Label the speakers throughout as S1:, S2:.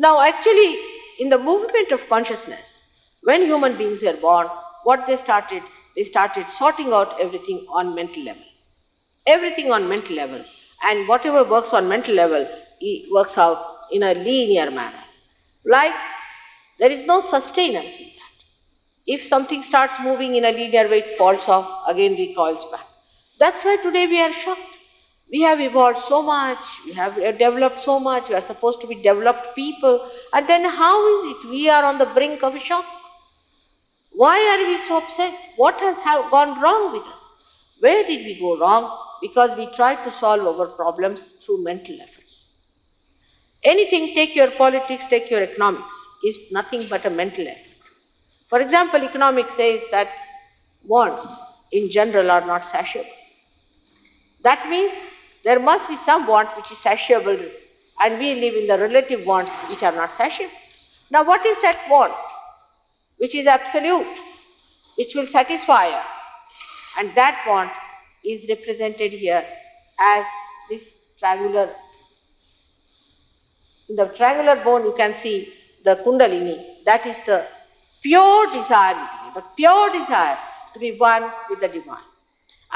S1: Now actually, in the movement of consciousness, when human beings were born, what they started sorting out everything on mental level. Everything on mental level. And whatever works on mental level, it works out in a linear manner. Like, there is no sustenance in that. If something starts moving in a linear way, it falls off, again recoils back. That's why today we are shocked. We have evolved so much, we have developed so much, we are supposed to be developed people, and then how is it we are on the brink of a shock? Why are we so upset? What has gone wrong with us? Where did we go wrong? Because we tried to solve our problems through mental efforts. Anything, take your politics, take your economics, is nothing but a mental effort. For example, economics says that wants in general are not satiable. That means there must be some want which is satiable, and we live in the relative wants which are not satiable. Now what is that want which is absolute, which will satisfy us? And that want is represented here as this triangular. In the triangular bone you can see the Kundalini, that is the pure desire, the pure desire to be one with the divine.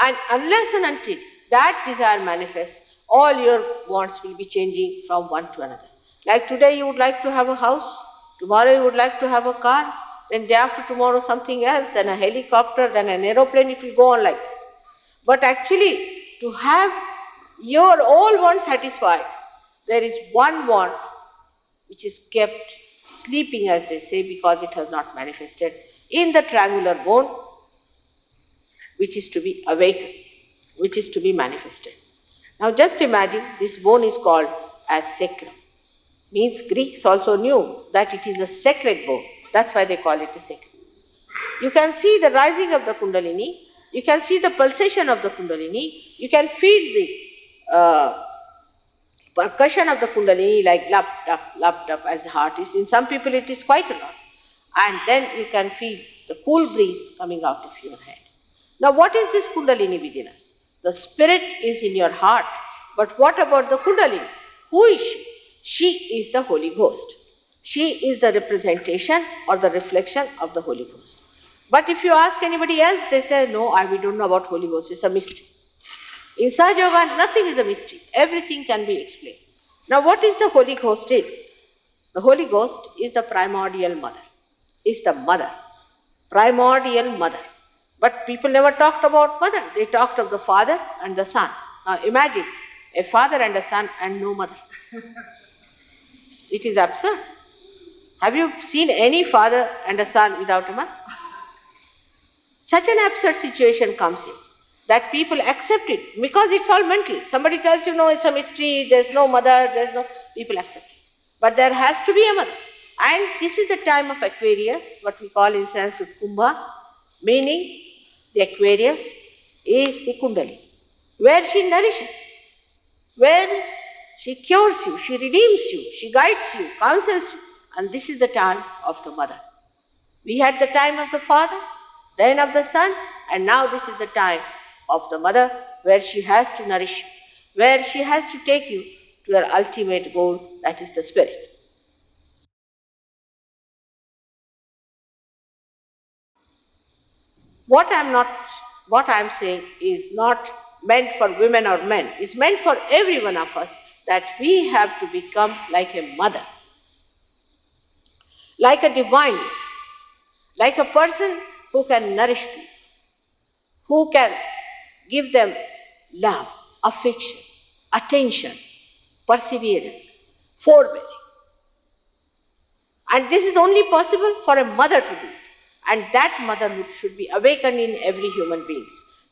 S1: And unless and until that desire manifests, all your wants will be changing from one to another. Like today you would like to have a house, tomorrow you would like to have a car, then day after tomorrow something else, then a helicopter, then an aeroplane, it will go on like that. But actually, to have your all wants satisfied, there is one want which is kept sleeping, as they say, because it has not manifested in the triangular bone, which is to be awakened, which is to be manifested. Now just imagine this bone is called as sacrum. Means Greeks also knew that it is a sacred bone. That's why they call it a sacrum. You can see the rising of the Kundalini, you can see the pulsation of the Kundalini, you can feel the percussion of the Kundalini like lap, as the heart is. In some people it is quite a lot. And then you can feel the cool breeze coming out of your head. Now what is this Kundalini within us? The spirit is in your heart. But what about the Kundalini? Who is she? She is the Holy Ghost. She is the representation or the reflection of the Holy Ghost. But if you ask anybody else, they say, no, we don't know about Holy Ghost, it's a mystery. In Sahaja Yoga, nothing is a mystery. Everything can be explained. Now what is the Holy Ghost is? The Holy Ghost is the primordial mother. Is the mother. Primordial mother. But people never talked about mother. They talked of the father and the son. Now imagine a father and a son and no mother. It is absurd. Have you seen any father and a son without a mother? Such an absurd situation comes in that people accept it because it's all mental. Somebody tells you, no, it's a mystery, there's no mother, people accept it. But there has to be a mother. And this is the time of Aquarius, what we call in Sanskrit Kumbha, meaning the Aquarius is the Kundalini, where she nourishes, where she cures you, she redeems you, she guides you, counsels you. And this is the time of the mother. We had the time of the father, then of the son, and now this is the time of the mother, where she has to nourish you, where she has to take you to her ultimate goal, that is the spirit. What I am saying is not meant for women or men. It's meant for every one of us, that we have to become like a mother, like a divine mother, like a person who can nourish people, who can give them love, affection, attention, perseverance, forbearing. And this is only possible for a mother to do it. And that motherhood should be awakened in every human being.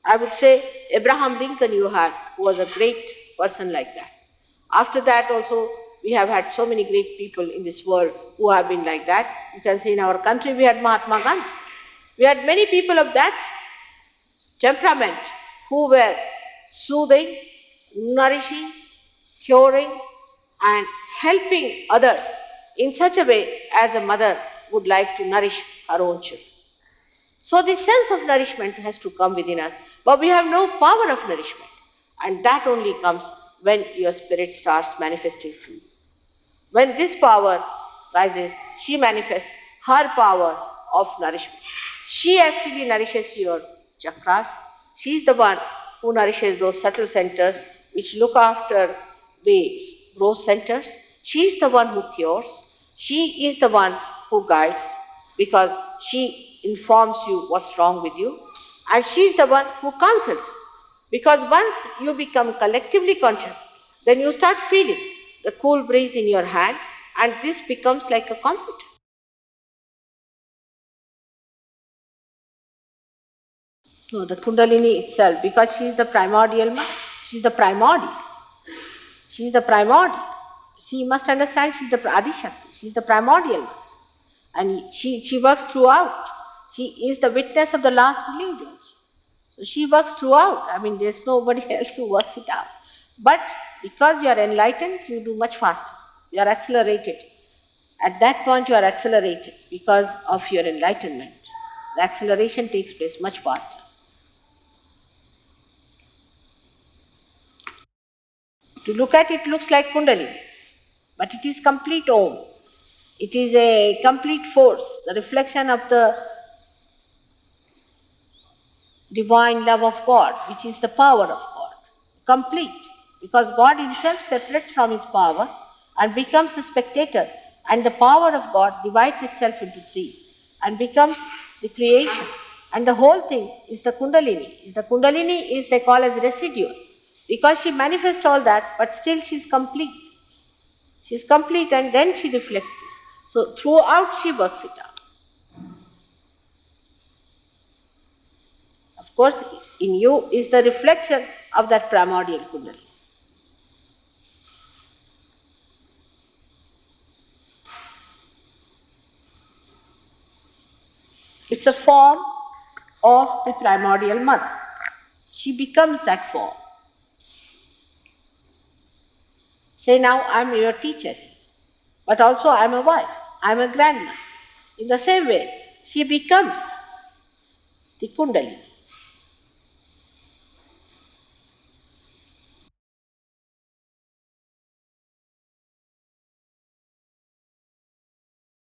S1: I would say Abraham Lincoln you had, who was a great person like that. After that also, we have had so many great people in this world who have been like that. You can see in our country we had Mahatma Gandhi. We had many people of that temperament who were soothing, nourishing, curing, and helping others in such a way as a mother would like to nourish her own children. So this sense of nourishment has to come within us, but we have no power of nourishment, and that only comes when your spirit starts manifesting through you. When this power rises, she manifests her power of nourishment. She actually nourishes your chakras. She is the one who nourishes those subtle centers which look after the growth centers. She is the one who cures. She is the one who guides because she informs you what's wrong with you. And she is the one who counsels you. Because once you become collectively conscious, then you start feeling the cool breeze in your hand, and this becomes like a computer. No, the Kundalini itself, because she is the primordial mother. She is the primordial. She is the primordial. See, you must understand, she is the Adishakti. She is the primordial mother. And she works throughout. She is the witness of the last deluge also. So she works throughout. I mean, there's nobody else who works it out. But because you are enlightened, you do much faster. You are accelerated. At that point, you are accelerated because of your enlightenment. The acceleration takes place much faster. To look at it, looks like Kundalini, but it is complete Om. It is a complete force, the reflection of the divine love of God, which is the power of God. Complete, because God Himself separates from His power and becomes the spectator, and the power of God divides itself into three and becomes the creation. And the whole thing is the Kundalini. The Kundalini is, they call as residual, because she manifests all that, but still she is complete. She is complete, and then she reflects this. So throughout she works it out. Of course, in you is the reflection of that primordial Kundalini. It's a form of the primordial mother. She becomes that form. Say now, I'm your teacher, but also I'm a wife, I'm a grandma. In the same way, she becomes the Kundalini.